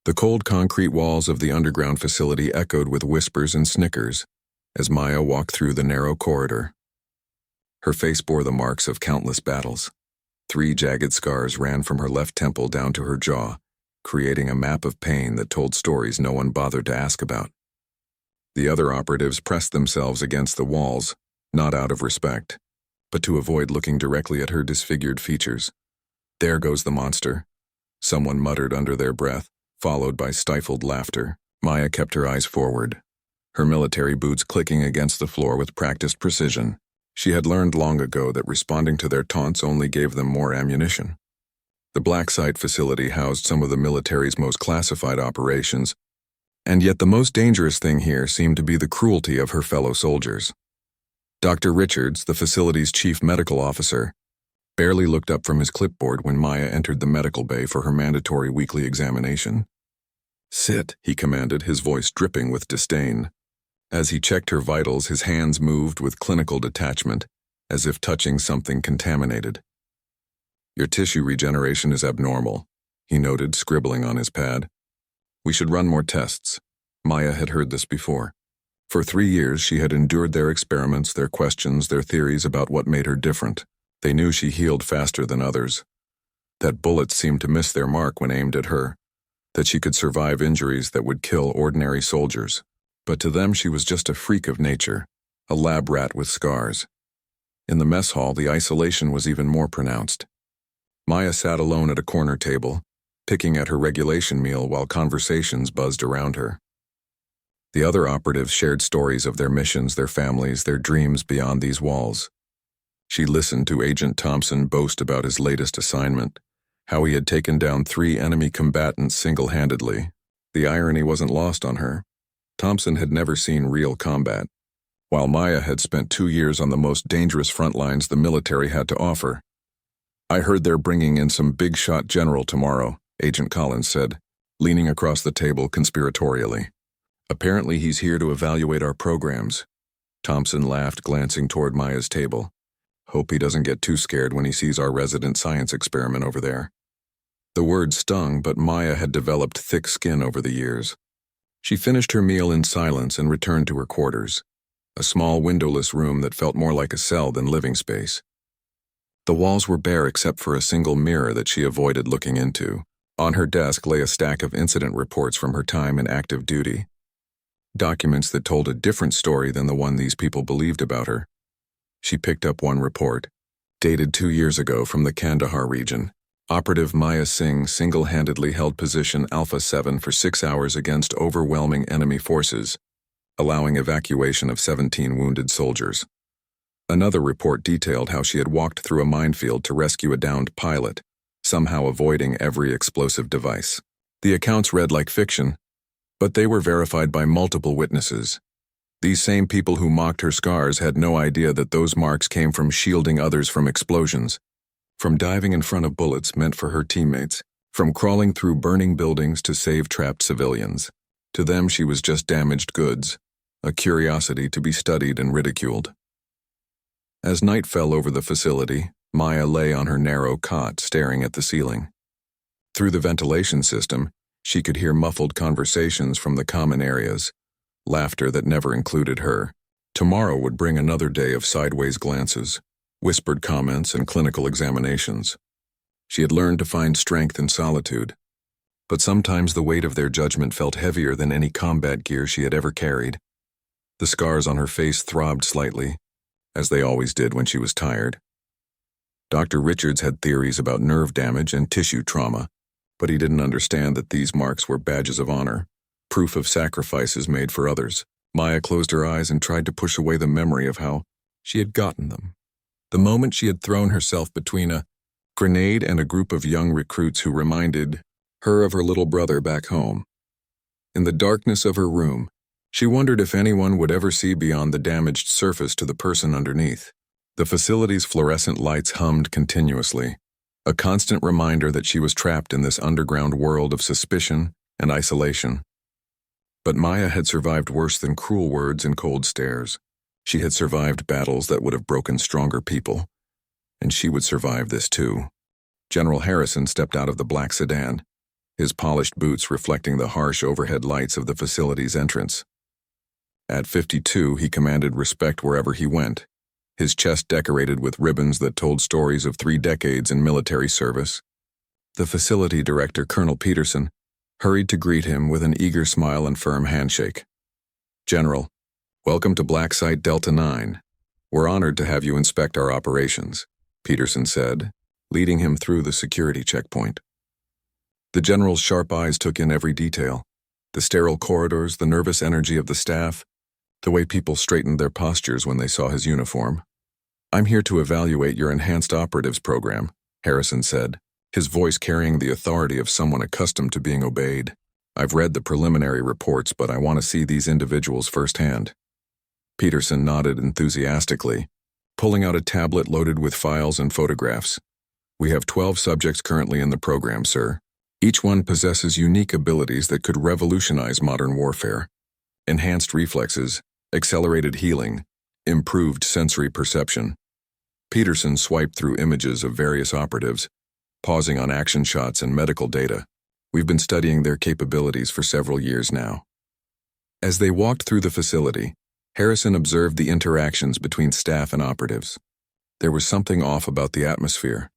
The cold concrete walls of the underground facility echoed with whispers and snickers as Maya walked through the narrow corridor. Her face bore the marks of countless battles. 3 jagged scars ran from her left temple down to her jaw, creating a map of pain that told stories no one bothered to ask about. The other operatives pressed themselves against the walls, not out of respect, but to avoid looking directly at her disfigured features. "There goes the monster," someone muttered under their breath, followed by stifled laughter. Maya kept her eyes forward, her military boots clicking against the floor with practiced precision. She had learned long ago that responding to their taunts only gave them more ammunition. The blacksite facility housed some of the military's most classified operations, and yet the most dangerous thing here seemed to be the cruelty of her fellow soldiers. Dr. Richards, the facility's chief medical officer, barely looked up from his clipboard when Maya entered the medical bay for her mandatory weekly examination. "Sit," he commanded, his voice dripping with disdain. As he checked her vitals, his hands moved with clinical detachment, as if touching something contaminated. "Your tissue regeneration is abnormal," he noted, scribbling on his pad. "We should run more tests." Maya had heard this before. For 3 years, she had endured their experiments, their questions, their theories about what made her different. They knew she healed faster than others, that bullets seemed to miss their mark when aimed at her, that she could survive injuries that would kill ordinary soldiers. But to them she was just a freak of nature, a lab rat with scars. In the mess hall, the isolation was even more pronounced. Maya sat alone at a corner table, picking at her regulation meal while conversations buzzed around her. The other operatives shared stories of their missions, their families, their dreams beyond these walls. She listened to Agent Thompson boast about his latest assignment, how he had taken down 3 enemy combatants single-handedly. The irony wasn't lost on her. Thompson had never seen real combat, while Maya had spent 2 years on the most dangerous front lines the military had to offer. "I heard they're bringing in some big-shot general tomorrow," Agent Collins said, leaning across the table conspiratorially. "Apparently he's here to evaluate our programs." Thompson laughed, glancing toward Maya's table. "Hope he doesn't get too scared when he sees our resident science experiment over there." The word stung, but Maya had developed thick skin over the years. She finished her meal in silence and returned to her quarters, a small windowless room that felt more like a cell than living space. The walls were bare except for a single mirror that she avoided looking into. On her desk lay a stack of incident reports from her time in active duty, documents that told a different story than the one these people believed about her. She picked up one report, dated 2 years ago from the Kandahar region. Operative Maya Singh single-handedly held position Alpha 7 for 6 hours against overwhelming enemy forces, allowing evacuation of 17 wounded soldiers. Another report detailed how she had walked through a minefield to rescue a downed pilot, somehow avoiding every explosive device. The accounts read like fiction, but they were verified by multiple witnesses. These same people who mocked her scars had no idea that those marks came from shielding others from explosions, from diving in front of bullets meant for her teammates, from crawling through burning buildings to save trapped civilians. To them, she was just damaged goods, a curiosity to be studied and ridiculed. As night fell over the facility, Maya lay on her narrow cot staring at the ceiling. Through the ventilation system, she could hear muffled conversations from the common areas, laughter that never included her. Tomorrow would bring another day of sideways glances, whispered comments, and clinical examinations. She had learned to find strength in solitude, but sometimes the weight of their judgment felt heavier than any combat gear she had ever carried. The scars on her face throbbed slightly, as they always did when she was tired. Dr. Richards had theories about nerve damage and tissue trauma, but he didn't understand that these marks were badges of honor, proof of sacrifices made for others. Maya closed her eyes and tried to push away the memory of how she had gotten them. The moment she had thrown herself between a grenade and a group of young recruits who reminded her of her little brother back home. In the darkness of her room, she wondered if anyone would ever see beyond the damaged surface to the person underneath. The facility's fluorescent lights hummed continuously, a constant reminder that she was trapped in this underground world of suspicion and isolation. But Maya had survived worse than cruel words and cold stares. She had survived battles that would have broken stronger people, and she would survive this too. General Harrison stepped out of the black sedan, his polished boots reflecting the harsh overhead lights of the facility's entrance. At 52, he commanded respect wherever he went, his chest decorated with ribbons that told stories of 3 decades in military service. The facility director, Colonel Peterson, hurried to greet him with an eager smile and firm handshake. "General, welcome to Blacksite Delta 9. We're honored to have you inspect our operations," Peterson said, leading him through the security checkpoint. The general's sharp eyes took in every detail: the sterile corridors, the nervous energy of the staff, the way people straightened their postures when they saw his uniform. "I'm here to evaluate your enhanced operatives program," Harrison said, his voice carrying the authority of someone accustomed to being obeyed. "I've read the preliminary reports, but I want to see these individuals firsthand." Peterson nodded enthusiastically, pulling out a tablet loaded with files and photographs. "We have 12 subjects currently in the program, sir. Each one possesses unique abilities that could revolutionize modern warfare. Enhanced reflexes, accelerated healing, improved sensory perception." Peterson swiped through images of various operatives, pausing on action shots and medical data. "We've been studying their capabilities for several years now." As they walked through the facility, Harrison observed the interactions between staff and operatives. There was something off about the atmosphere,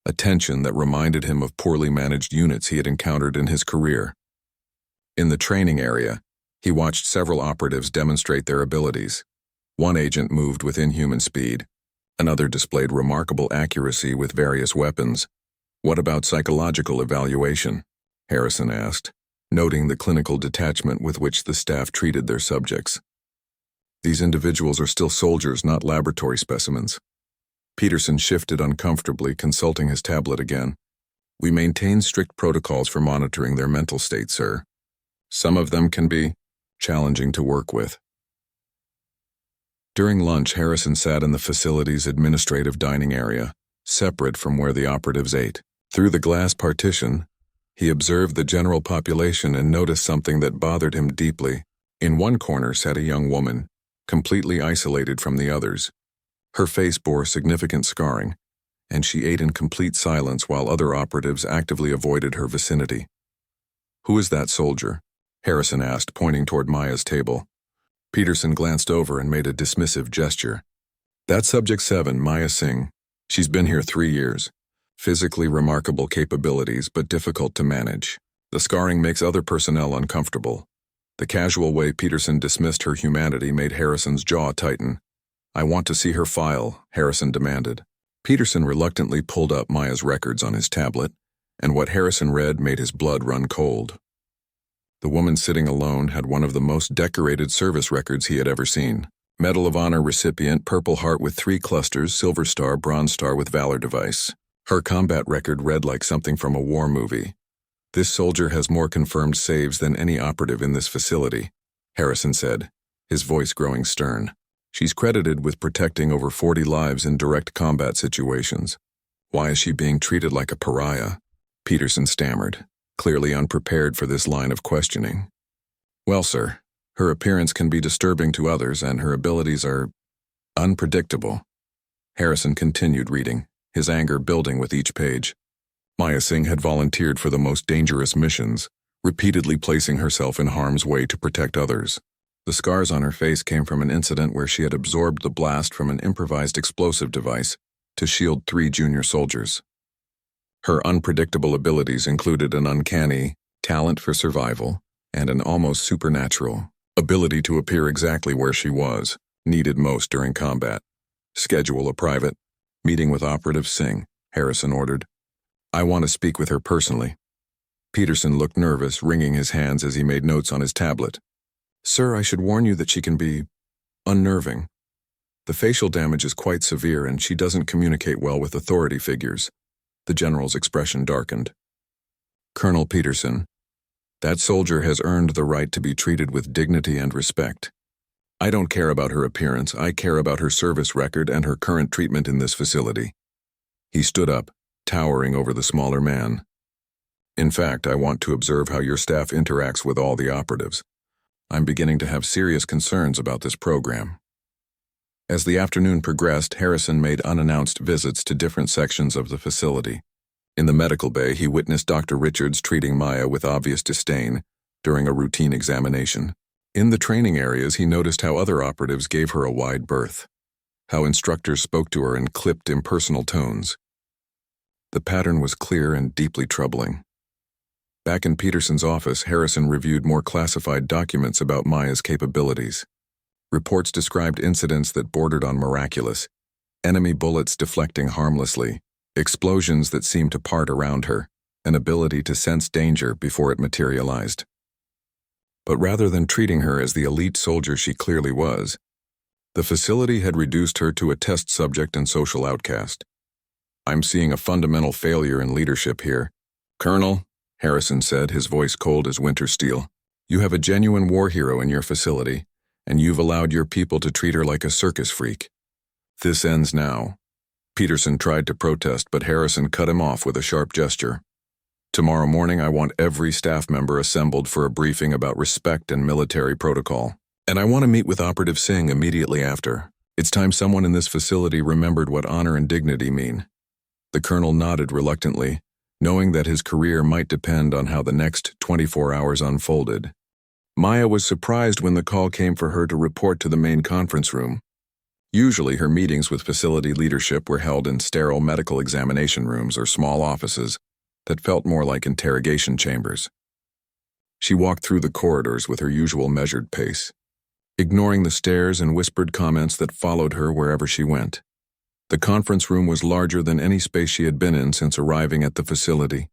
a tension that reminded him of poorly managed units he had encountered in his career. In the training area, he watched several operatives demonstrate their abilities. One agent moved with inhuman speed. Another displayed remarkable accuracy with various weapons. "What about psychological evaluation?" Harrison asked, noting the clinical detachment with which the staff treated their subjects. "These individuals are still soldiers, not laboratory specimens." Peterson shifted uncomfortably, consulting his tablet again. "We maintain strict protocols for monitoring their mental state, sir. Some of them can be challenging to work with." During lunch, Harrison sat in the facility's administrative dining area, separate from where the operatives ate. Through the glass partition, he observed the general population and noticed something that bothered him deeply. In one corner sat a young woman, completely isolated from the others. Her face bore significant scarring, and she ate in complete silence while other operatives actively avoided her vicinity. "Who is that soldier?" Harrison asked, pointing toward Maya's table. Peterson glanced over and made a dismissive gesture. "That's Subject 7, Maya Singh. She's been here 3 years. Physically remarkable capabilities, but difficult to manage. The scarring makes other personnel uncomfortable." The casual way Peterson dismissed her humanity made Harrison's jaw tighten. "I want to see her file," Harrison demanded. Peterson reluctantly pulled up Maya's records on his tablet, and what Harrison read made his blood run cold. The woman sitting alone had one of the most decorated service records he had ever seen. Medal of Honor recipient, Purple Heart with 3 clusters, Silver Star, Bronze Star with Valor device. Her combat record read like something from a war movie. "This soldier has more confirmed saves than any operative in this facility," Harrison said, his voice growing stern. "She's credited with protecting over 40 lives in direct combat situations. Why is she being treated like a pariah?" Peterson stammered, clearly unprepared for this line of questioning. "Well, sir, her appearance can be disturbing to others and her abilities are unpredictable." Harrison continued reading, his anger building with each page. Maya Singh had volunteered for the most dangerous missions, repeatedly placing herself in harm's way to protect others. The scars on her face came from an incident where she had absorbed the blast from an improvised explosive device to shield 3 junior soldiers. Her unpredictable abilities included an uncanny talent for survival and an almost supernatural ability to appear exactly where she was, needed most during combat. "Schedule a private meeting with Operative Singh," Harrison ordered. "I want to speak with her personally." Peterson looked nervous, wringing his hands as he made notes on his tablet. "Sir, I should warn you that she can be unnerving. The facial damage is quite severe and she doesn't communicate well with authority figures." The general's expression darkened. "Colonel Peterson, that soldier has earned the right to be treated with dignity and respect. I don't care about her appearance, I care about her service record and her current treatment in this facility." He stood up, towering over the smaller man. "In fact, I want to observe how your staff interacts with all the operatives. I'm beginning to have serious concerns about this program." As the afternoon progressed, Harrison made unannounced visits to different sections of the facility. In the medical bay, he witnessed Dr. Richards treating Maya with obvious disdain during a routine examination. In the training areas, he noticed how other operatives gave her a wide berth, how instructors spoke to her in clipped, impersonal tones. The pattern was clear and deeply troubling. Back in Peterson's office, Harrison reviewed more classified documents about Maya's capabilities. Reports described incidents that bordered on miraculous, enemy bullets deflecting harmlessly, explosions that seemed to part around her, an ability to sense danger before it materialized. But rather than treating her as the elite soldier she clearly was, the facility had reduced her to a test subject and social outcast. "I'm seeing a fundamental failure in leadership here. Colonel," Harrison said, his voice cold as winter steel, "you have a genuine war hero in your facility, and you've allowed your people to treat her like a circus freak. This ends now." Peterson tried to protest, but Harrison cut him off with a sharp gesture. "Tomorrow morning, I want every staff member assembled for a briefing about respect and military protocol. And I want to meet with Operative Singh immediately after. It's time someone in this facility remembered what honor and dignity mean." The colonel nodded reluctantly, knowing that his career might depend on how the next 24 hours unfolded. Maya was surprised when the call came for her to report to the main conference room. Usually her meetings with facility leadership were held in sterile medical examination rooms or small offices that felt more like interrogation chambers. She walked through the corridors with her usual measured pace, ignoring the stares and whispered comments that followed her wherever she went. The conference room was larger than any space she had been in since arriving at the facility.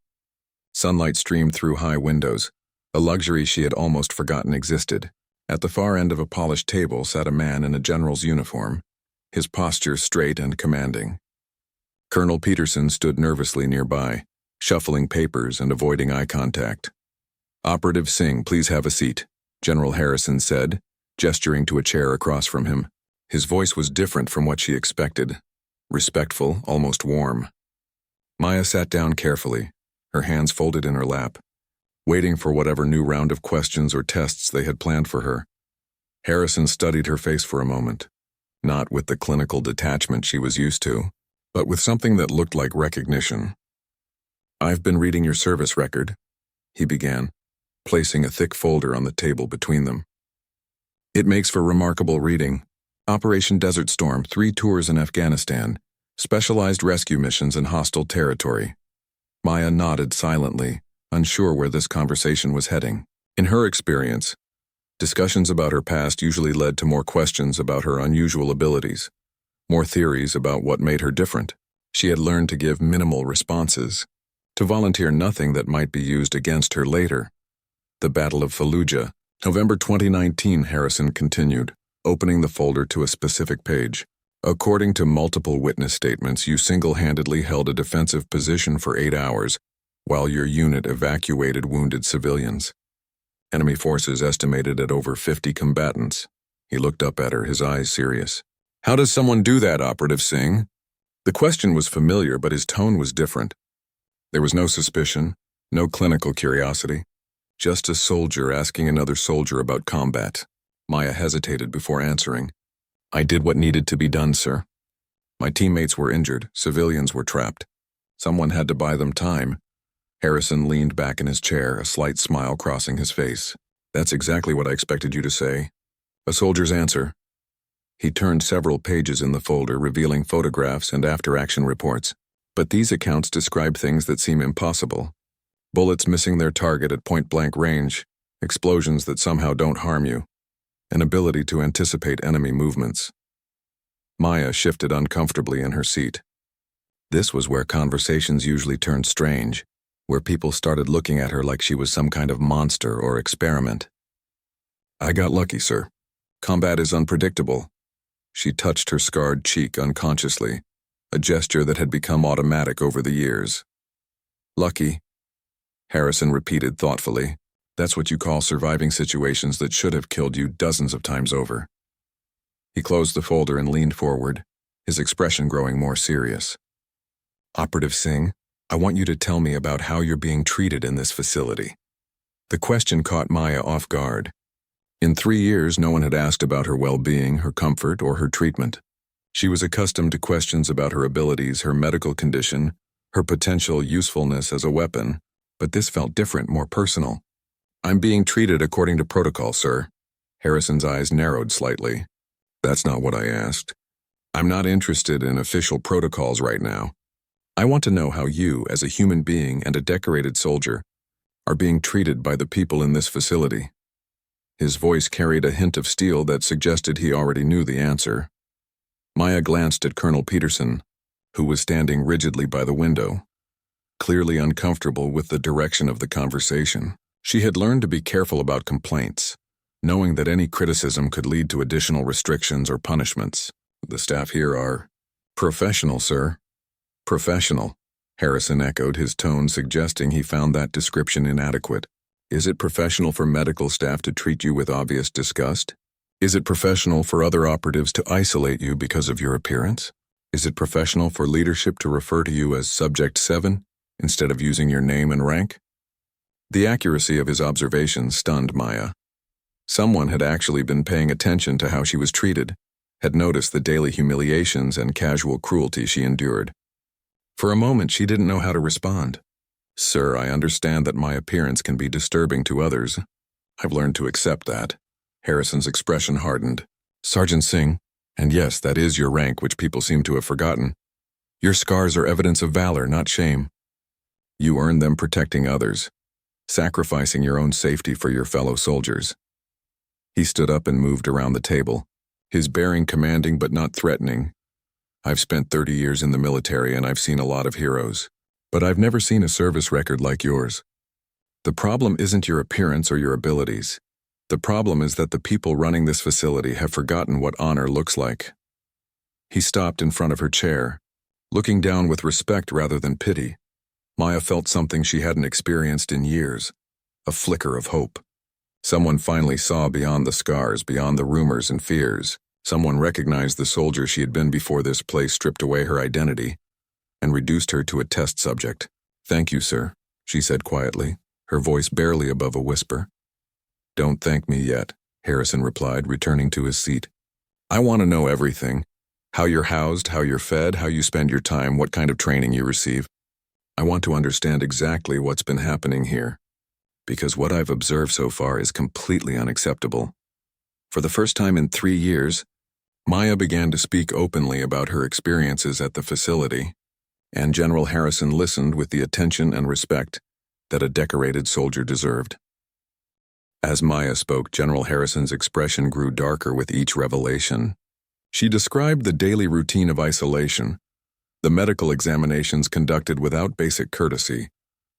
Sunlight streamed through high windows, a luxury she had almost forgotten existed. At the far end of a polished table sat a man in a general's uniform, his posture straight and commanding. Colonel Peterson stood nervously nearby, shuffling papers and avoiding eye contact. "Operative Singh, please have a seat," General Harrison said, gesturing to a chair across from him. His voice was different from what she expected, respectful, almost warm. Maya sat down carefully, her hands folded in her lap, waiting for whatever new round of questions or tests they had planned for her. Harrison studied her face for a moment, not with the clinical detachment she was used to, but with something that looked like recognition. "I've been reading your service record," he began, placing a thick folder on the table between them. "It makes for remarkable reading. Operation Desert Storm, 3 tours in Afghanistan, specialized rescue missions in hostile territory." Maya nodded silently, unsure where this conversation was heading. In her experience, discussions about her past usually led to more questions about her unusual abilities, more theories about what made her different. She had learned to give minimal responses, to volunteer nothing that might be used against her later. The Battle of Fallujah, November 2019, Harrison continued, opening the folder to a specific page. "According to multiple witness statements, you single-handedly held a defensive position for 8 hours while your unit evacuated wounded civilians. Enemy forces estimated at over 50 combatants." He looked up at her, his eyes serious. "How does someone do that, Operative Singh?" The question was familiar, but his tone was different. There was no suspicion, no clinical curiosity, just a soldier asking another soldier about combat. Maya hesitated before answering. "I did what needed to be done, sir. My teammates were injured, civilians were trapped. Someone had to buy them time." Harrison leaned back in his chair, a slight smile crossing his face. "That's exactly what I expected you to say. A soldier's answer." He turned several pages in the folder, revealing photographs and after-action reports. "But these accounts describe things that seem impossible. Bullets missing their target at point-blank range, explosions that somehow don't harm you, an ability to anticipate enemy movements." Maya shifted uncomfortably in her seat. This was where conversations usually turned strange, where people started looking at her like she was some kind of monster or experiment. "I got lucky, sir. Combat is unpredictable." She touched her scarred cheek unconsciously, a gesture that had become automatic over the years. "Lucky," Harrison repeated thoughtfully. "That's what you call surviving situations that should have killed you dozens of times over." He closed the folder and leaned forward, his expression growing more serious. "Operative Singh, I want you to tell me about how you're being treated in this facility." The question caught Maya off guard. In 3 years, no one had asked about her well-being, her comfort, or her treatment. She was accustomed to questions about her abilities, her medical condition, her potential usefulness as a weapon, but this felt different, more personal. "I'm being treated according to protocol, sir." Harrison's eyes narrowed slightly. "That's not what I asked. I'm not interested in official protocols right now. I want to know how you, as a human being and a decorated soldier, are being treated by the people in this facility." His voice carried a hint of steel that suggested he already knew the answer. Maya glanced at Colonel Peterson, who was standing rigidly by the window, clearly uncomfortable with the direction of the conversation. She had learned to be careful about complaints, knowing that any criticism could lead to additional restrictions or punishments. "The staff here are professional, sir." "Professional," Harrison echoed, his tone suggesting he found that description inadequate. "Is it professional for medical staff to treat you with obvious disgust? Is it professional for other operatives to isolate you because of your appearance? Is it professional for leadership to refer to you as Subject 7 instead of using your name and rank?" The accuracy of his observations stunned Maya. Someone had actually been paying attention to how she was treated, had noticed the daily humiliations and casual cruelty she endured. For a moment, she didn't know how to respond. "Sir, I understand that my appearance can be disturbing to others. I've learned to accept that." Harrison's expression hardened. "Sergeant Singh, and yes, that is your rank, which people seem to have forgotten. Your scars are evidence of valor, not shame. You earned them protecting others, sacrificing your own safety for your fellow soldiers." He stood up and moved around the table, his bearing commanding but not threatening. "I've spent 30 years in the military and I've seen a lot of heroes, but I've never seen a service record like yours. The problem isn't your appearance or your abilities. The problem is that the people running this facility have forgotten what honor looks like." He stopped in front of her chair, looking down with respect rather than pity. Maya felt something she hadn't experienced in years, a flicker of hope. Someone finally saw beyond the scars, beyond the rumors and fears. Someone recognized the soldier she had been before this place stripped away her identity and reduced her to a test subject. "Thank you, sir," she said quietly, her voice barely above a whisper. "Don't thank me yet," Harrison replied, returning to his seat. "I want to know everything. How you're housed, how you're fed, how you spend your time, what kind of training you receive. I want to understand exactly what's been happening here, because what I've observed so far is completely unacceptable." For the first time in 3 years, Maya began to speak openly about her experiences at the facility, and General Harrison listened with the attention and respect that a decorated soldier deserved. As Maya spoke, General Harrison's expression grew darker with each revelation. She described the daily routine of isolation, the medical examinations conducted without basic courtesy,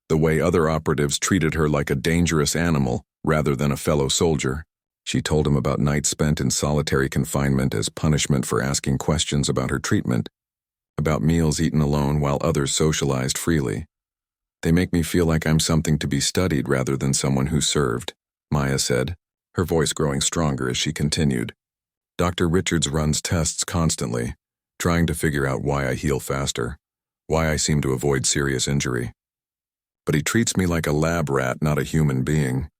the way other operatives treated her like a dangerous animal rather than a fellow soldier. She told him about nights spent in solitary confinement as punishment for asking questions about her treatment, about meals eaten alone while others socialized freely. "They make me feel like I'm something to be studied rather than someone who served," Maya said, her voice growing stronger as she continued. "Dr. Richards runs tests constantly, trying to figure out why I heal faster, why I seem to avoid serious injury. But he treats me like a lab rat, not a human being."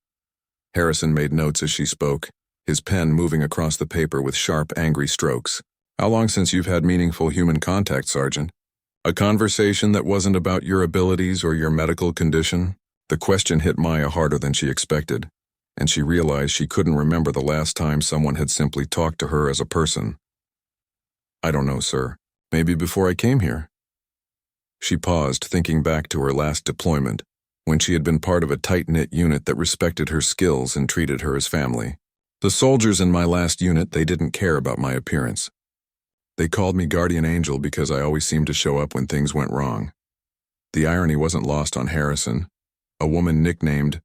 Harrison made notes as she spoke, his pen moving across the paper with sharp, angry strokes. "How long since you've had meaningful human contact, Sergeant? A conversation that wasn't about your abilities or your medical condition?" The question hit Maya harder than she expected, and she realized she couldn't remember the last time someone had simply talked to her as a person. "I don't know, sir. Maybe before I came here." She paused, thinking back to her last deployment, when she had been part of a tight-knit unit that respected her skills and treated her as family. "The soldiers in my last unit, they didn't care about my appearance. They called me Guardian Angel because I always seemed to show up when things went wrong." The irony wasn't lost on Harrison. A woman nicknamed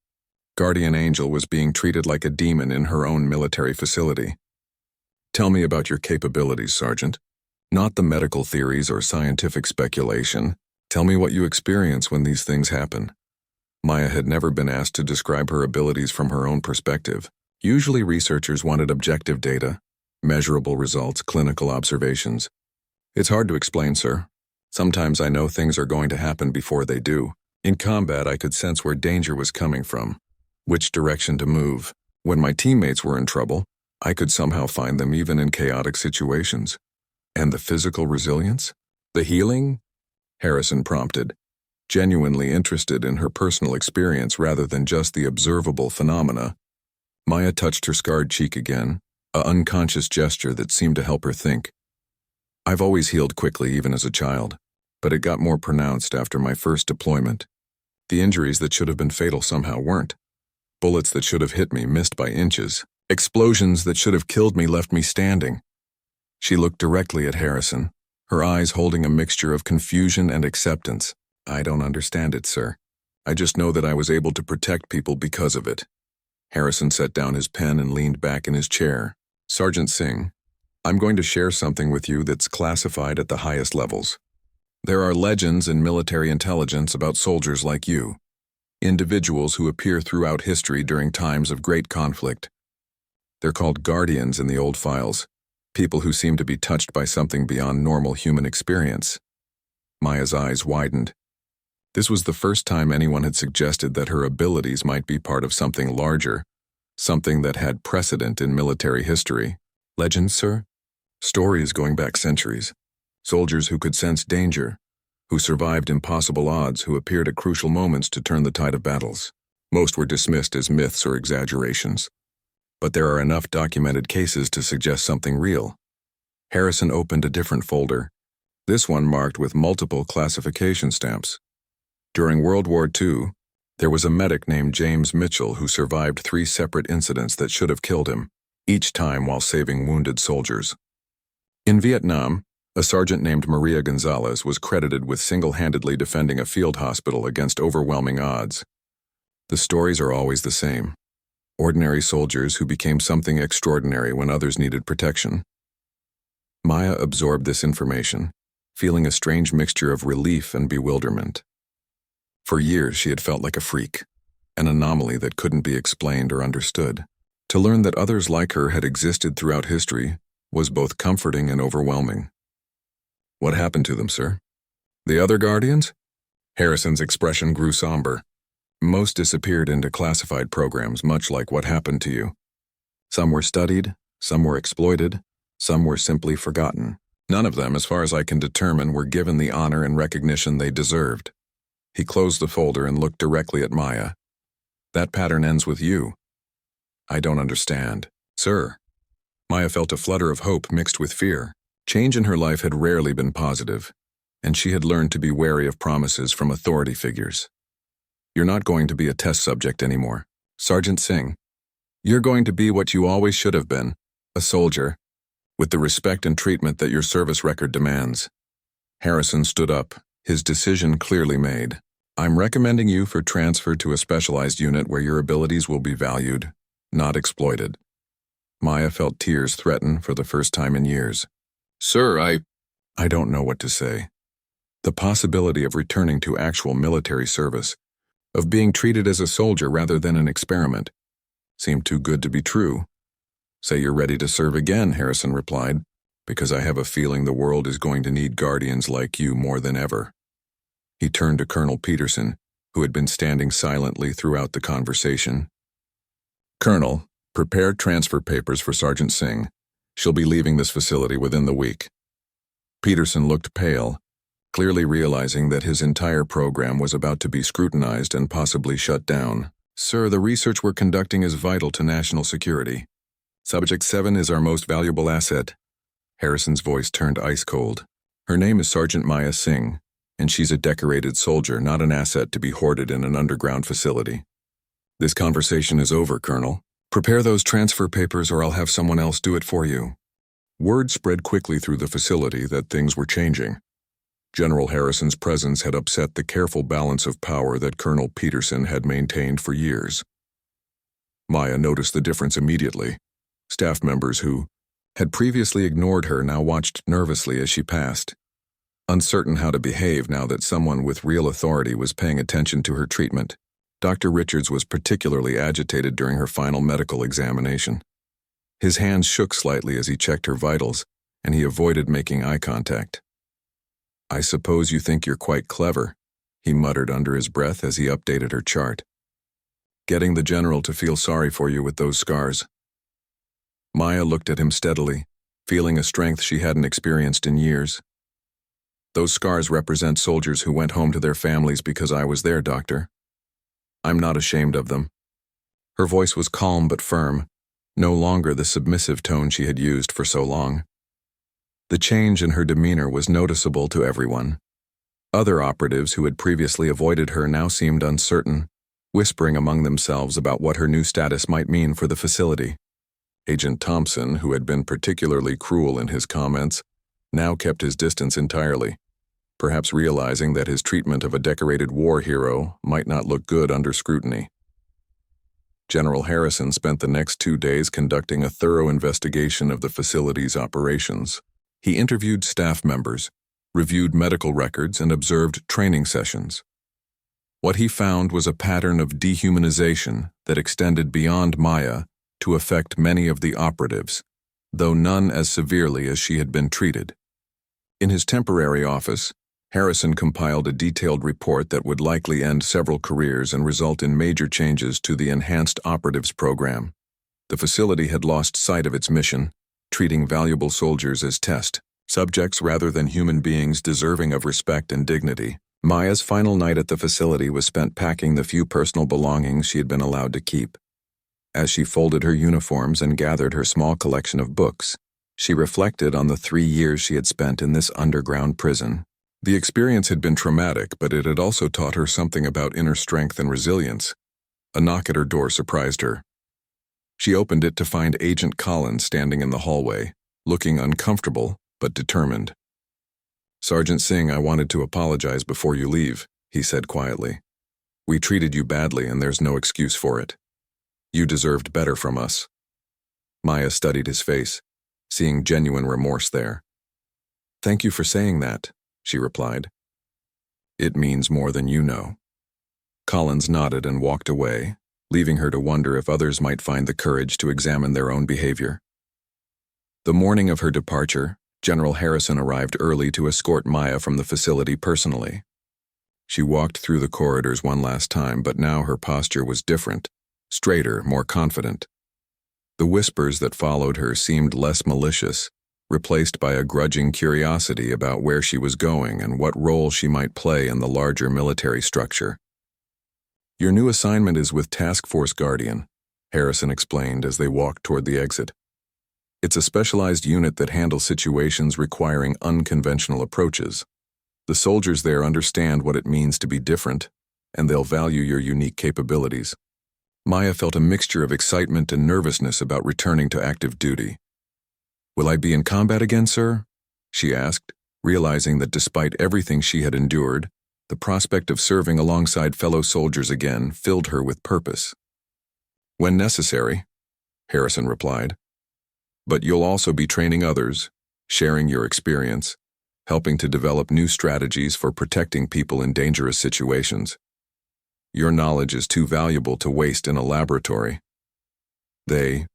Guardian Angel was being treated like a demon in her own military facility. "Tell me about your capabilities, Sergeant. Not the medical theories or scientific speculation. Tell me what you experience when these things happen." Maya had never been asked to describe her abilities from her own perspective. Usually researchers wanted objective data, measurable results, clinical observations. "It's hard to explain, sir. Sometimes I know things are going to happen before they do. In combat, I could sense where danger was coming from, which direction to move. When my teammates were in trouble, I could somehow find them even in chaotic situations. And the physical resilience? The healing? Harrison prompted, genuinely interested in her personal experience rather than just the observable phenomena. Maya touched her scarred cheek again, an unconscious gesture that seemed to help her think. I've always healed quickly, even as a child, but it got more pronounced after my first deployment. The injuries that should have been fatal somehow weren't. Bullets that should have hit me missed by inches. Explosions that should have killed me left me standing. She looked directly at Harrison, her eyes holding a mixture of confusion and acceptance. I don't understand it, sir. I just know that I was able to protect people because of it. Harrison set down his pen and leaned back in his chair. Sergeant Singh, I'm going to share something with you that's classified at the highest levels. There are legends in military intelligence about soldiers like you, individuals who appear throughout history during times of great conflict. They're called guardians in the old files, people who seem to be touched by something beyond normal human experience. Maya's eyes widened. This was the first time anyone had suggested that her abilities might be part of something larger, something that had precedent in military history. Legends, sir? Stories going back centuries. Soldiers who could sense danger, who survived impossible odds, who appeared at crucial moments to turn the tide of battles. Most were dismissed as myths or exaggerations. But there are enough documented cases to suggest something real. Harrison opened a different folder, this one marked with multiple classification stamps. During World War II, there was a medic named James Mitchell who survived 3 separate incidents that should have killed him, each time while saving wounded soldiers. In Vietnam, a sergeant named Maria Gonzalez was credited with single-handedly defending a field hospital against overwhelming odds. The stories are always the same. Ordinary soldiers who became something extraordinary when others needed protection. Maya absorbed this information, feeling a strange mixture of relief and bewilderment. For years she had felt like a freak, an anomaly that couldn't be explained or understood. To learn that others like her had existed throughout history was both comforting and overwhelming. What happened to them, sir? The other guardians? Harrison's expression grew somber. Most disappeared into classified programs, much like what happened to you. Some were studied, some were exploited, some were simply forgotten. None of them, as far as I can determine, were given the honor and recognition they deserved. He closed the folder and looked directly at Maya. That pattern ends with you. I don't understand. Sir. Maya felt a flutter of hope mixed with fear. Change in her life had rarely been positive, and she had learned to be wary of promises from authority figures. You're not going to be a test subject anymore, Sergeant Singh. You're going to be what you always should have been, a soldier, with the respect and treatment that your service record demands. Harrison stood up, his decision clearly made. I'm recommending you for transfer to a specialized unit where your abilities will be valued, not exploited. Maya felt tears threaten for the first time in years. Sir, I don't know what to say. The possibility of returning to actual military service, of being treated as a soldier rather than an experiment, seemed too good to be true. Say you're ready to serve again, Harrison replied, because I have a feeling the world is going to need guardians like you more than ever. He turned to Colonel Peterson, who had been standing silently throughout the conversation. Colonel, prepare transfer papers for Sergeant Singh. She'll be leaving this facility within the week. Peterson looked pale, clearly realizing that his entire program was about to be scrutinized and possibly shut down. Sir, the research we're conducting is vital to national security. Subject 7 is our most valuable asset. Harrison's voice turned ice cold. Her name is Sergeant Maya Singh, and she's a decorated soldier, not an asset to be hoarded in an underground facility. This conversation is over, Colonel. Prepare those transfer papers or I'll have someone else do it for you. Word spread quickly through the facility that things were changing. General Harrison's presence had upset the careful balance of power that Colonel Peterson had maintained for years. Maya noticed the difference immediately. Staff members who had previously ignored her now watched nervously as she passed, uncertain how to behave now that someone with real authority was paying attention to her treatment. Dr. Richards was particularly agitated during her final medical examination. His hands shook slightly as he checked her vitals, and he avoided making eye contact. I suppose you think you're quite clever, he muttered under his breath as he updated her chart. Getting the general to feel sorry for you with those scars. Maya looked at him steadily, feeling a strength she hadn't experienced in years. Those scars represent soldiers who went home to their families because I was there, doctor. I'm not ashamed of them." Her voice was calm but firm, no longer the submissive tone she had used for so long. The change in her demeanor was noticeable to everyone. Other operatives who had previously avoided her now seemed uncertain, whispering among themselves about what her new status might mean for the facility. Agent Thompson, who had been particularly cruel in his comments, now kept his distance entirely, perhaps realizing that his treatment of a decorated war hero might not look good under scrutiny. General Harrison spent the next 2 days conducting a thorough investigation of the facility's operations. He interviewed staff members, reviewed medical records, and observed training sessions. What he found was a pattern of dehumanization that extended beyond Maya to affect many of the operatives, though none as severely as she had been treated. In his temporary office, Harrison compiled a detailed report that would likely end several careers and result in major changes to the Enhanced Operatives Program. The facility had lost sight of its mission, treating valuable soldiers as test subjects rather than human beings deserving of respect and dignity. Maya's final night at the facility was spent packing the few personal belongings she had been allowed to keep. As she folded her uniforms and gathered her small collection of books, she reflected on the 3 years she had spent in this underground prison. The experience had been traumatic, but it had also taught her something about inner strength and resilience. A knock at her door surprised her. She opened it to find Agent Collins standing in the hallway, looking uncomfortable but determined. "Sergeant Singh, I wanted to apologize before you leave," he said quietly. "We treated you badly and there's no excuse for it. You deserved better from us." Maya studied his face, seeing genuine remorse there. "Thank you for saying that," she replied. "It means more than you know." Collins nodded and walked away, leaving her to wonder if others might find the courage to examine their own behavior. The morning of her departure, General Harrison arrived early to escort Maya from the facility personally. She walked through the corridors one last time, but now her posture was different, straighter, more confident. The whispers that followed her seemed less malicious, replaced by a grudging curiosity about where she was going and what role she might play in the larger military structure. "Your new assignment is with Task Force Guardian," Harrison explained as they walked toward the exit. "It's a specialized unit that handles situations requiring unconventional approaches. The soldiers there understand what it means to be different, and they'll value your unique capabilities." Maya felt a mixture of excitement and nervousness about returning to active duty. "Will I be in combat again, sir?" she asked, realizing that despite everything she had endured, the prospect of serving alongside fellow soldiers again filled her with purpose. "When necessary," Harrison replied. "But you'll also be training others, sharing your experience, helping to develop new strategies for protecting people in dangerous situations. Your knowledge is too valuable to waste in a laboratory." They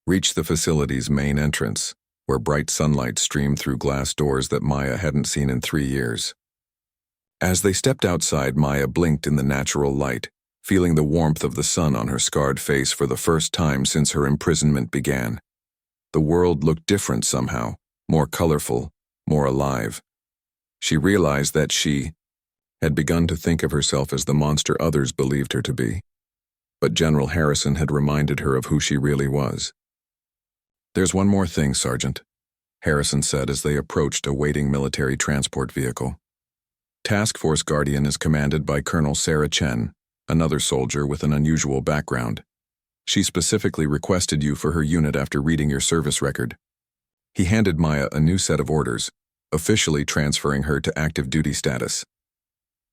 reached the facility's main entrance, where bright sunlight streamed through glass doors that Maya hadn't seen in 3 years. As they stepped outside, Maya blinked in the natural light, feeling the warmth of the sun on her scarred face for the first time since her imprisonment began. The world looked different somehow, more colorful, more alive. She realized that she had begun to think of herself as the monster others believed her to be. But General Harrison had reminded her of who she really was. "There's one more thing, Sergeant," Harrison said as they approached a waiting military transport vehicle. Task Force Guardian is commanded by Colonel Sarah Chen, another soldier with an unusual background. She specifically requested you for her unit after reading your service record. He handed Maya a new set of orders, officially transferring her to active duty status.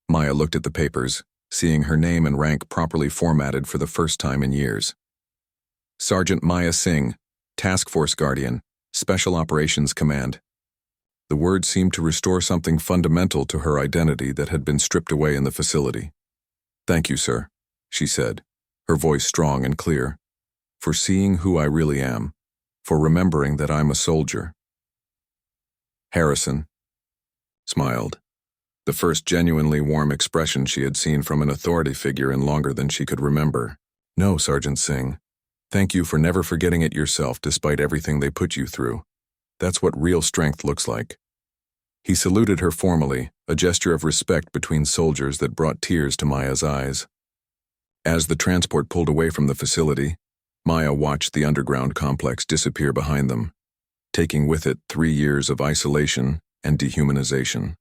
Maya looked at the papers, seeing her name and rank properly formatted for the first time in years. "Sergeant Maya Singh, Task Force Guardian, Special Operations Command." The words seemed to restore something fundamental to her identity that had been stripped away in the facility. "Thank you, sir," she said, her voice strong and clear, "for seeing who I really am, for remembering that I'm a soldier." Harrison smiled, the first genuinely warm expression she had seen from an authority figure in longer than she could remember. "No, Sergeant Singh. Thank you for never forgetting it yourself despite everything they put you through. That's what real strength looks like." He saluted her formally, a gesture of respect between soldiers that brought tears to Maya's eyes. As the transport pulled away from the facility, Maya watched the underground complex disappear behind them, taking with it 3 years of isolation and dehumanization.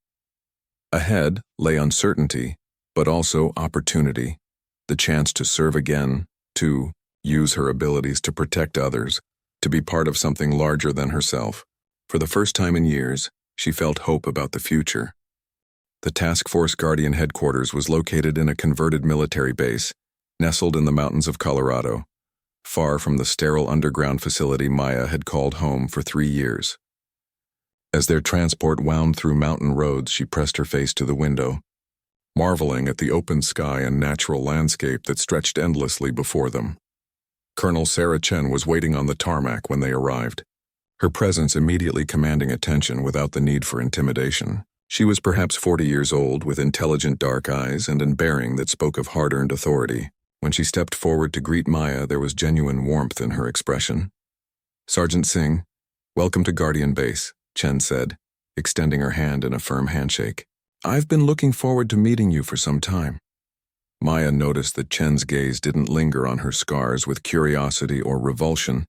Ahead lay uncertainty, but also opportunity, the chance to serve again, to use her abilities to protect others, to be part of something larger than herself. For the first time in years, she felt hope about the future. The Task Force Guardian headquarters was located in a converted military base, nestled in the mountains of Colorado, far from the sterile underground facility Maya had called home for 3 years. As their transport wound through mountain roads, she pressed her face to the window, marveling at the open sky and natural landscape that stretched endlessly before them. Colonel Sarah Chen was waiting on the tarmac when they arrived, her presence immediately commanding attention without the need for intimidation. She was perhaps 40 years old, with intelligent dark eyes and a bearing that spoke of hard-earned authority. When she stepped forward to greet Maya, there was genuine warmth in her expression. "Sergeant Singh, welcome to Guardian Base," Chen said, extending her hand in a firm handshake. "I've been looking forward to meeting you for some time." Maya noticed that Chen's gaze didn't linger on her scars with curiosity or revulsion,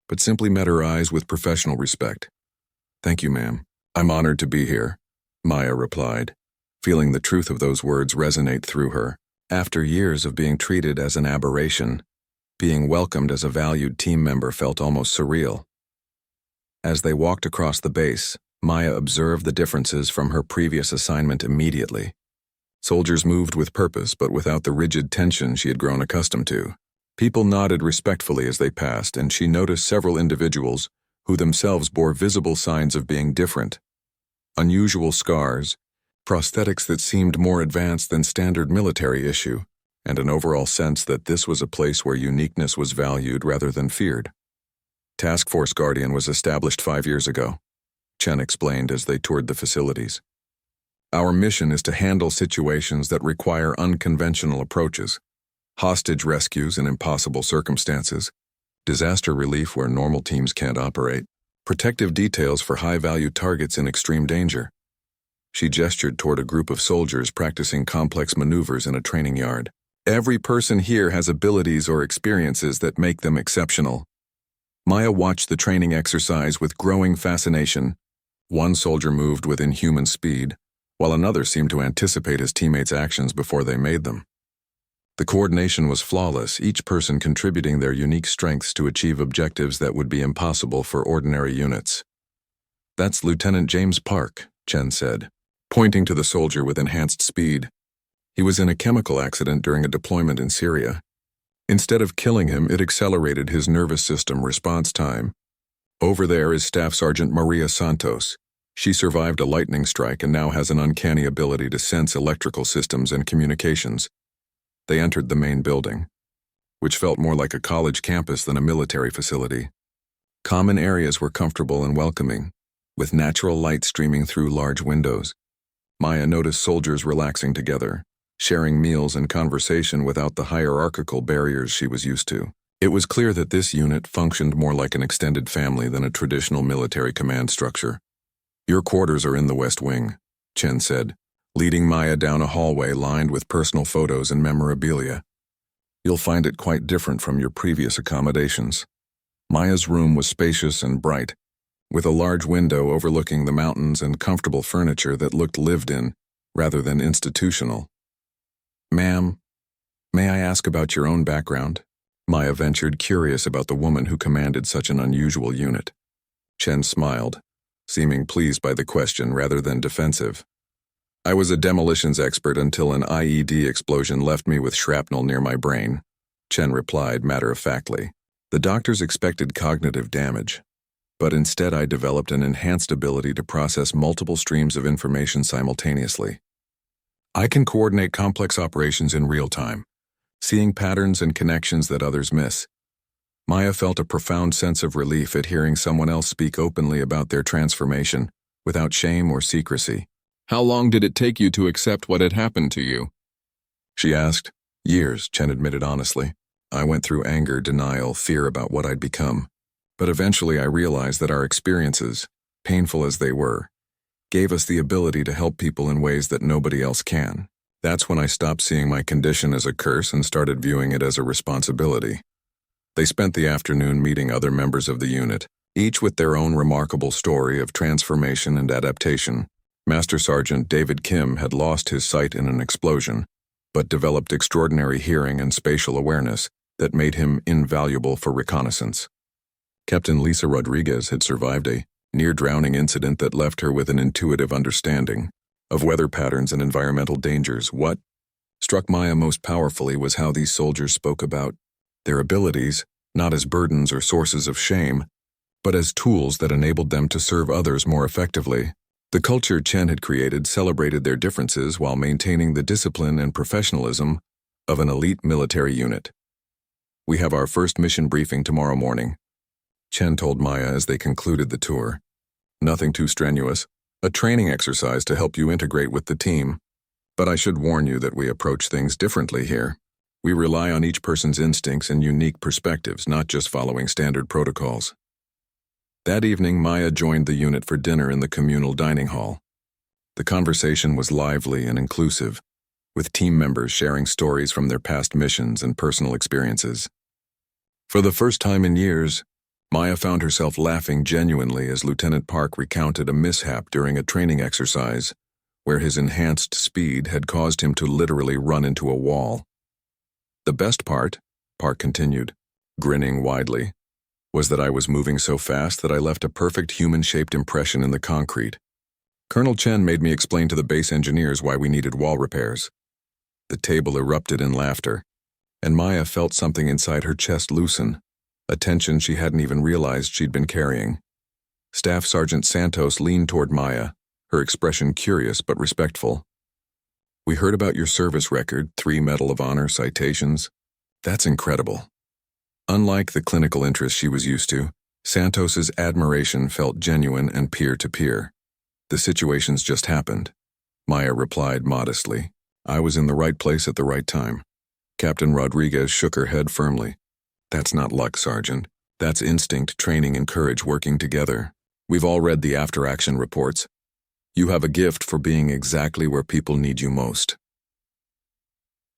but simply met her eyes with professional respect. "Thank you, ma'am. I'm honored to be here," Maya replied, feeling the truth of those words resonate through her. After years of being treated as an aberration, being welcomed as a valued team member felt almost surreal. As they walked across the base, Maya observed the differences from her previous assignment immediately. Soldiers moved with purpose, but without the rigid tension she had grown accustomed to. People nodded respectfully as they passed, and she noticed several individuals who themselves bore visible signs of being different. Unusual scars, prosthetics that seemed more advanced than standard military issue, and an overall sense that this was a place where uniqueness was valued rather than feared. Task Force Guardian was established 5 years ago, Chen explained as they toured the facilities. "Our mission is to handle situations that require unconventional approaches, hostage rescues in impossible circumstances, disaster relief where normal teams can't operate, protective details for high-value targets in extreme danger." She gestured toward a group of soldiers practicing complex maneuvers in a training yard. "Every person here has abilities or experiences that make them exceptional." Maya watched the training exercise with growing fascination. One soldier moved with inhuman speed, while another seemed to anticipate his teammates' actions before they made them. The coordination was flawless, each person contributing their unique strengths to achieve objectives that would be impossible for ordinary units. "That's Lieutenant James Park," Chen said, pointing to the soldier with enhanced speed. "He was in a chemical accident during a deployment in Syria. Instead of killing him, it accelerated his nervous system response time. Over there is Staff Sergeant Maria Santos. She survived a lightning strike and now has an uncanny ability to sense electrical systems and communications." They entered the main building, which felt more like a college campus than a military facility. Common areas were comfortable and welcoming, with natural light streaming through large windows. Maya noticed soldiers relaxing together, sharing meals and conversation without the hierarchical barriers she was used to. It was clear that this unit functioned more like an extended family than a traditional military command structure. "Your quarters are in the West Wing," Chen said, leading Maya down a hallway lined with personal photos and memorabilia. "You'll find it quite different from your previous accommodations." Maya's room was spacious and bright, with a large window overlooking the mountains and comfortable furniture that looked lived in, rather than institutional. "Ma'am, may I ask about your own background?" Maya ventured, curious about the woman who commanded such an unusual unit. Chen smiled, seeming pleased by the question rather than defensive. "I was a demolitions expert until an IED explosion left me with shrapnel near my brain," Chen replied matter-of-factly. "The doctors expected cognitive damage, but instead I developed an enhanced ability to process multiple streams of information simultaneously. I can coordinate complex operations in real time, seeing patterns and connections that others miss." Maya felt a profound sense of relief at hearing someone else speak openly about their transformation, without shame or secrecy. "How long did it take you to accept what had happened to you?" she asked. "Years," Chen admitted honestly. "I went through anger, denial, fear about what I'd become. But eventually I realized that our experiences, painful as they were, gave us the ability to help people in ways that nobody else can. That's when I stopped seeing my condition as a curse and started viewing it as a responsibility. They spent the afternoon meeting other members of the unit, each with their own remarkable story of transformation and adaptation. Master Sergeant David Kim had lost his sight in an explosion, but developed extraordinary hearing and spatial awareness that made him invaluable for reconnaissance. Captain Lisa Rodriguez had survived a near-drowning incident that left her with an intuitive understanding of weather patterns and environmental dangers. What struck Maya most powerfully was how these soldiers spoke about their abilities, not as burdens or sources of shame, but as tools that enabled them to serve others more effectively. The culture Chen had created celebrated their differences while maintaining the discipline and professionalism of an elite military unit. "We have our first mission briefing tomorrow morning," Chen told Maya as they concluded the tour. "Nothing too strenuous, a training exercise to help you integrate with the team. But I should warn you that we approach things differently here. We rely on each person's instincts and unique perspectives, not just following standard protocols." That evening, Maya joined the unit for dinner in the communal dining hall. The conversation was lively and inclusive, with team members sharing stories from their past missions and personal experiences. For the first time in years, Maya found herself laughing genuinely as Lieutenant Park recounted a mishap during a training exercise where his enhanced speed had caused him to literally run into a wall. "The best part," Park continued, grinning widely, "was that I was moving so fast that I left a perfect human-shaped impression in the concrete. Colonel Chen made me explain to the base engineers why we needed wall repairs." The table erupted in laughter, and Maya felt something inside her chest loosen, a tension she hadn't even realized she'd been carrying. Staff Sergeant Santos leaned toward Maya, her expression curious but respectful. "We heard about your service record, 3 Medal of Honor citations. That's incredible." Unlike the clinical interest she was used to, Santos's admiration felt genuine and peer-to-peer. "The situations just happened," Maya replied modestly. "I was in the right place at the right time." Captain Rodriguez shook her head firmly. "That's not luck, Sergeant. That's instinct, training, and courage working together. We've all read the after-action reports. You have a gift for being exactly where people need you most."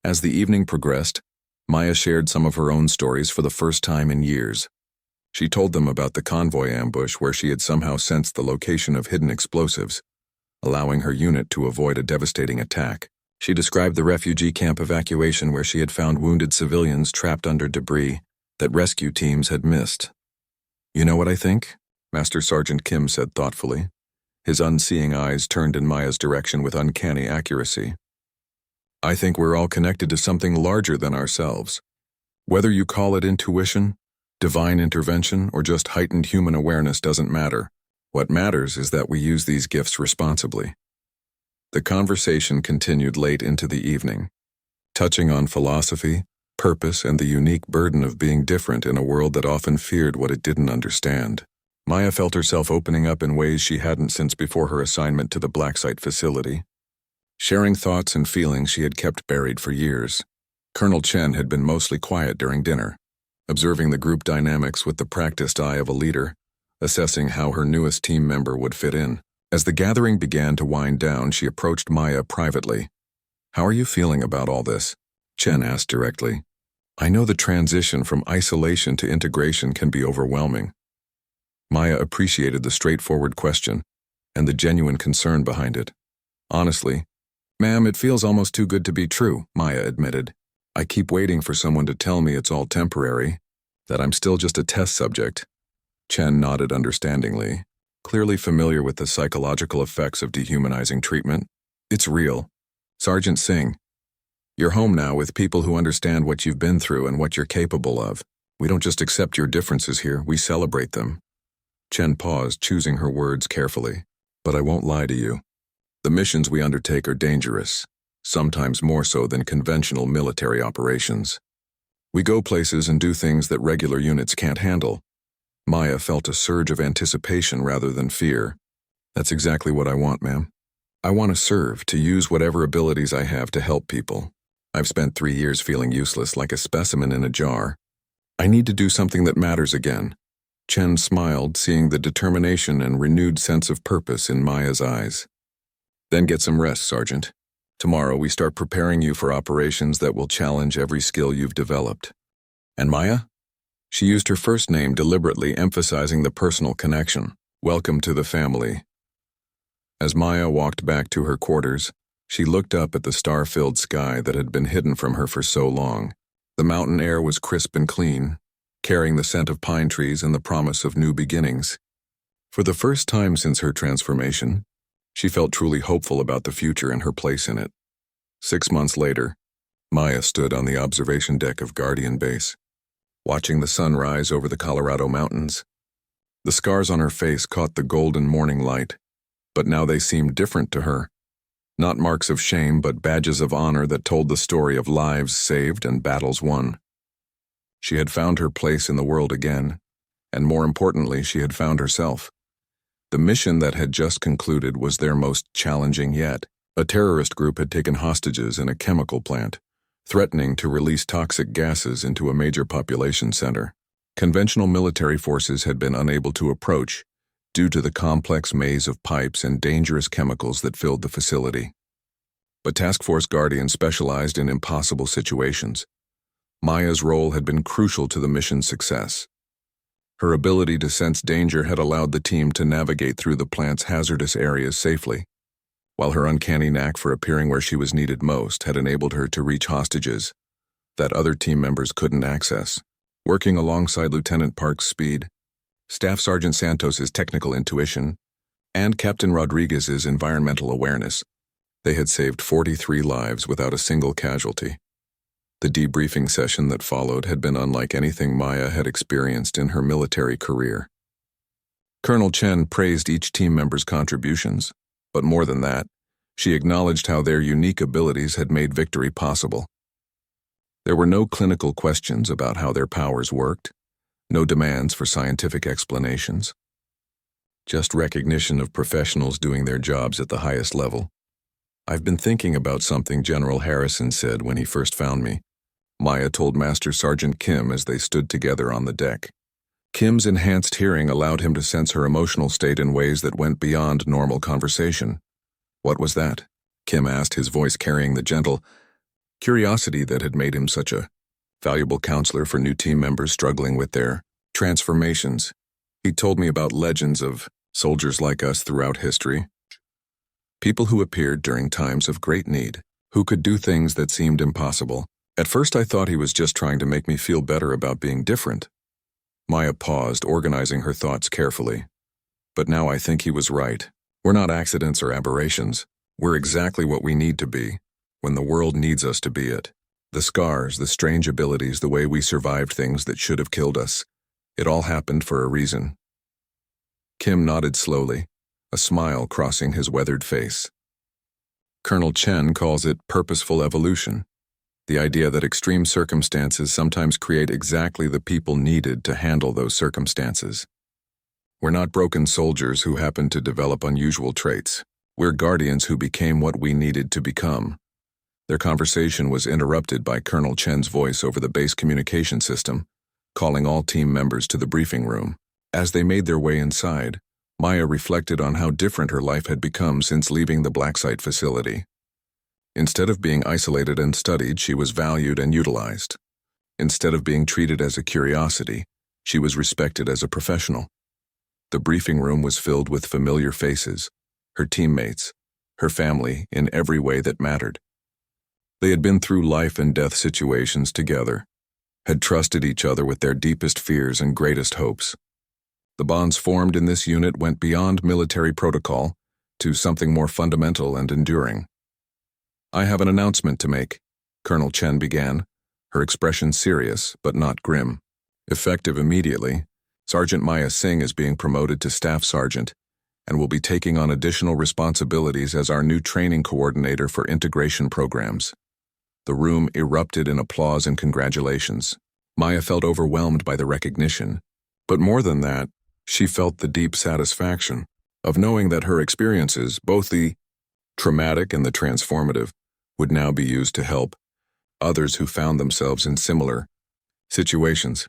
As the evening progressed, Maya shared some of her own stories for the first time in years. She told them about the convoy ambush where she had somehow sensed the location of hidden explosives, allowing her unit to avoid a devastating attack. She described the refugee camp evacuation where she had found wounded civilians trapped under debris that rescue teams had missed. "You know what I think?" Master Sergeant Kim said thoughtfully. His unseeing eyes turned in Maya's direction with uncanny accuracy. "I think we're all connected to something larger than ourselves. Whether you call it intuition, divine intervention, or just heightened human awareness doesn't matter. What matters is that we use these gifts responsibly." The conversation continued late into the evening, touching on philosophy, purpose, and the unique burden of being different in a world that often feared what it didn't understand. Maya felt herself opening up in ways she hadn't since before her assignment to the blacksite facility, sharing thoughts and feelings she had kept buried for years. Colonel Chen had been mostly quiet during dinner, observing the group dynamics with the practiced eye of a leader, assessing how her newest team member would fit in. As the gathering began to wind down, she approached Maya privately. "How are you feeling about all this?" Chen asked directly. "I know the transition from isolation to integration can be overwhelming." Maya appreciated the straightforward question and the genuine concern behind it. "Honestly, ma'am, it feels almost too good to be true," Maya admitted. "I keep waiting for someone to tell me it's all temporary, that I'm still just a test subject." Chen nodded understandingly, clearly familiar with the psychological effects of dehumanizing treatment. "It's real. Sergeant Singh, you're home now with people who understand what you've been through and what you're capable of. We don't just accept your differences here, we celebrate them." Chen paused, choosing her words carefully. "But I won't lie to you. The missions we undertake are dangerous, sometimes more so than conventional military operations. We go places and do things that regular units can't handle." Maya felt a surge of anticipation rather than fear. "That's exactly what I want, ma'am. I want to serve, to use whatever abilities I have to help people. I've spent 3 years feeling useless, like a specimen in a jar. I need to do something that matters again." Chen smiled, seeing the determination and renewed sense of purpose in Maya's eyes. Then get some rest, Sergeant. Tomorrow we start preparing you for operations that will challenge every skill you've developed. And Maya? She used her first name deliberately, emphasizing the personal connection. Welcome to the family. As Maya walked back to her quarters, she looked up at the star-filled sky that had been hidden from her for so long. The mountain air was crisp and clean, carrying the scent of pine trees and the promise of new beginnings. For the first time since her transformation, she felt truly hopeful about the future and her place in it. 6 months later, Maya stood on the observation deck of Guardian Base, watching the sun rise over the Colorado mountains. The scars on her face caught the golden morning light, but now they seemed different to her. Not marks of shame, but badges of honor that told the story of lives saved and battles won. She had found her place in the world again, and more importantly, she had found herself. The mission that had just concluded was their most challenging yet. A terrorist group had taken hostages in a chemical plant, threatening to release toxic gases into a major population center. Conventional military forces had been unable to approach due to the complex maze of pipes and dangerous chemicals that filled the facility. But Task Force Guardian specialized in impossible situations. Maya's role had been crucial to the mission's success. Her ability to sense danger had allowed the team to navigate through the plant's hazardous areas safely, while her uncanny knack for appearing where she was needed most had enabled her to reach hostages that other team members couldn't access. Working alongside Lieutenant Park's speed, Staff Sergeant Santos's technical intuition, and Captain Rodriguez's environmental awareness, they had saved 43 lives without a single casualty. The debriefing session that followed had been unlike anything Maya had experienced in her military career. Colonel Chen praised each team member's contributions, but more than that, she acknowledged how their unique abilities had made victory possible. There were no clinical questions about how their powers worked, no demands for scientific explanations, just recognition of professionals doing their jobs at the highest level. I've been thinking about something General Harrison said when he first found me, Maya told Master Sergeant Kim as they stood together on the deck. Kim's enhanced hearing allowed him to sense her emotional state in ways that went beyond normal conversation. What was that? Kim asked, his voice carrying the gentle curiosity that had made him such a valuable counselor for new team members struggling with their transformations. He told me about legends of soldiers like us throughout history, people who appeared during times of great need, who could do things that seemed impossible. At first I thought he was just trying to make me feel better about being different. Maya paused, organizing her thoughts carefully. But now I think he was right. We're not accidents or aberrations. We're exactly what we need to be, when the world needs us to be it. The scars, the strange abilities, the way we survived things that should have killed us. It all happened for a reason. Kim nodded slowly, a smile crossing his weathered face. Colonel Chen calls it purposeful evolution, the idea that extreme circumstances sometimes create exactly the people needed to handle those circumstances. We're not broken soldiers who happen to develop unusual traits. We're guardians who became what we needed to become. Their conversation was interrupted by Colonel Chen's voice over the base communication system, calling all team members to the briefing room. As they made their way inside, Maya reflected on how different her life had become since leaving the blacksite facility. Instead of being isolated and studied, she was valued and utilized. Instead of being treated as a curiosity, she was respected as a professional. The briefing room was filled with familiar faces, her teammates, her family, in every way that mattered. They had been through life and death situations together, had trusted each other with their deepest fears and greatest hopes. The bonds formed in this unit went beyond military protocol to something more fundamental and enduring. I have an announcement to make, Colonel Chen began, her expression serious but not grim. Effective immediately, Sergeant Maya Singh is being promoted to Staff Sergeant and will be taking on additional responsibilities as our new training coordinator for integration programs. The room erupted in applause and congratulations. Maya felt overwhelmed by the recognition, but more than that, she felt the deep satisfaction of knowing that her experiences, both the traumatic and the transformative, would now be used to help others who found themselves in similar situations.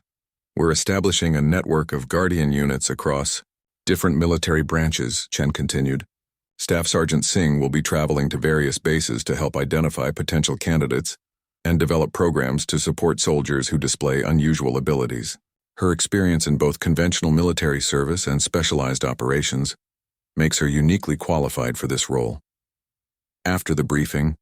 We're establishing a network of guardian units across different military branches, Chen continued. Staff Sergeant Singh will be traveling to various bases to help identify potential candidates and develop programs to support soldiers who display unusual abilities. Her experience in both conventional military service and specialized operations makes her uniquely qualified for this role. After the briefing,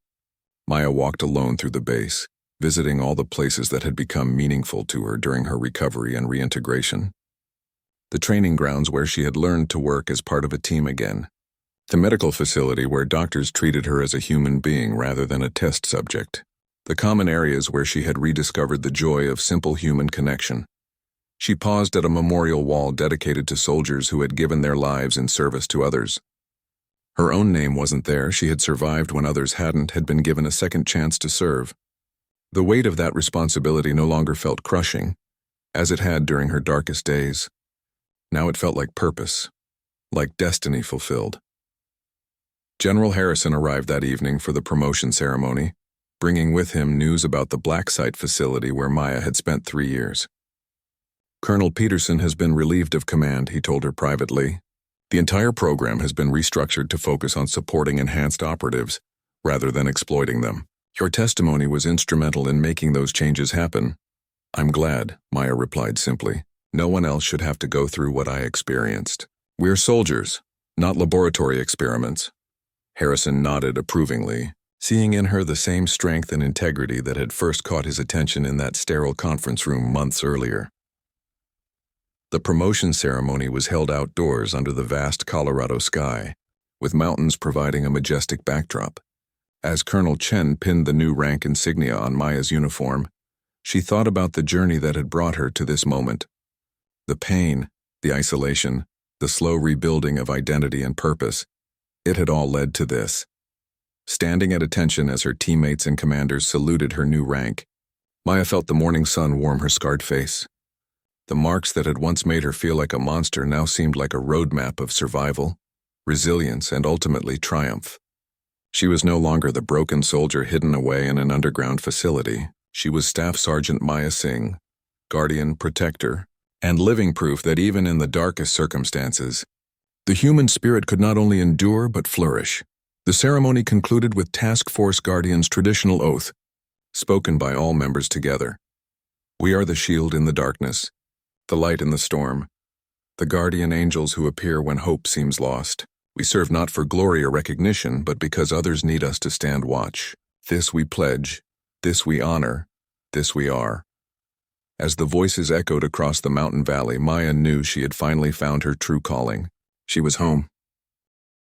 Maya walked alone through the base, visiting all the places that had become meaningful to her during her recovery and reintegration. The training grounds where she had learned to work as part of a team again. The medical facility where doctors treated her as a human being rather than a test subject. The common areas where she had rediscovered the joy of simple human connection. She paused at a memorial wall dedicated to soldiers who had given their lives in service to others. Her own name wasn't there. She had survived when others hadn't, had been given a second chance to serve. The weight of that responsibility no longer felt crushing, as it had during her darkest days. Now it felt like purpose, like destiny fulfilled. General Harrison arrived that evening for the promotion ceremony, bringing with him news about the blacksite facility where Maya had spent 3 years. Colonel Peterson has been relieved of command, he told her privately. The entire program has been restructured to focus on supporting enhanced operatives rather than exploiting them. Your testimony was instrumental in making those changes happen. I'm glad, Maya replied simply. No one else should have to go through what I experienced. We're soldiers, not laboratory experiments. Harrison nodded approvingly, seeing in her the same strength and integrity that had first caught his attention in that sterile conference room months earlier. The promotion ceremony was held outdoors under the vast Colorado sky, with mountains providing a majestic backdrop. As Colonel Chen pinned the new rank insignia on Maya's uniform, she thought about the journey that had brought her to this moment. The pain, the isolation, the slow rebuilding of identity and purpose, it had all led to this. Standing at attention as her teammates and commanders saluted her new rank, Maya felt the morning sun warm her scarred face. The marks that had once made her feel like a monster now seemed like a roadmap of survival, resilience, and ultimately triumph. She was no longer the broken soldier hidden away in an underground facility. She was Staff Sergeant Maya Singh, guardian, protector, and living proof that even in the darkest circumstances, the human spirit could not only endure but flourish. The ceremony concluded with Task Force Guardian's traditional oath, spoken by all members together. We are the shield in the darkness, the light in the storm, the guardian angels who appear when hope seems lost. We serve not for glory or recognition, but because others need us to stand watch. This we pledge, this we honor, this we are. As the voices echoed across the mountain valley, Maya knew she had finally found her true calling. She was home.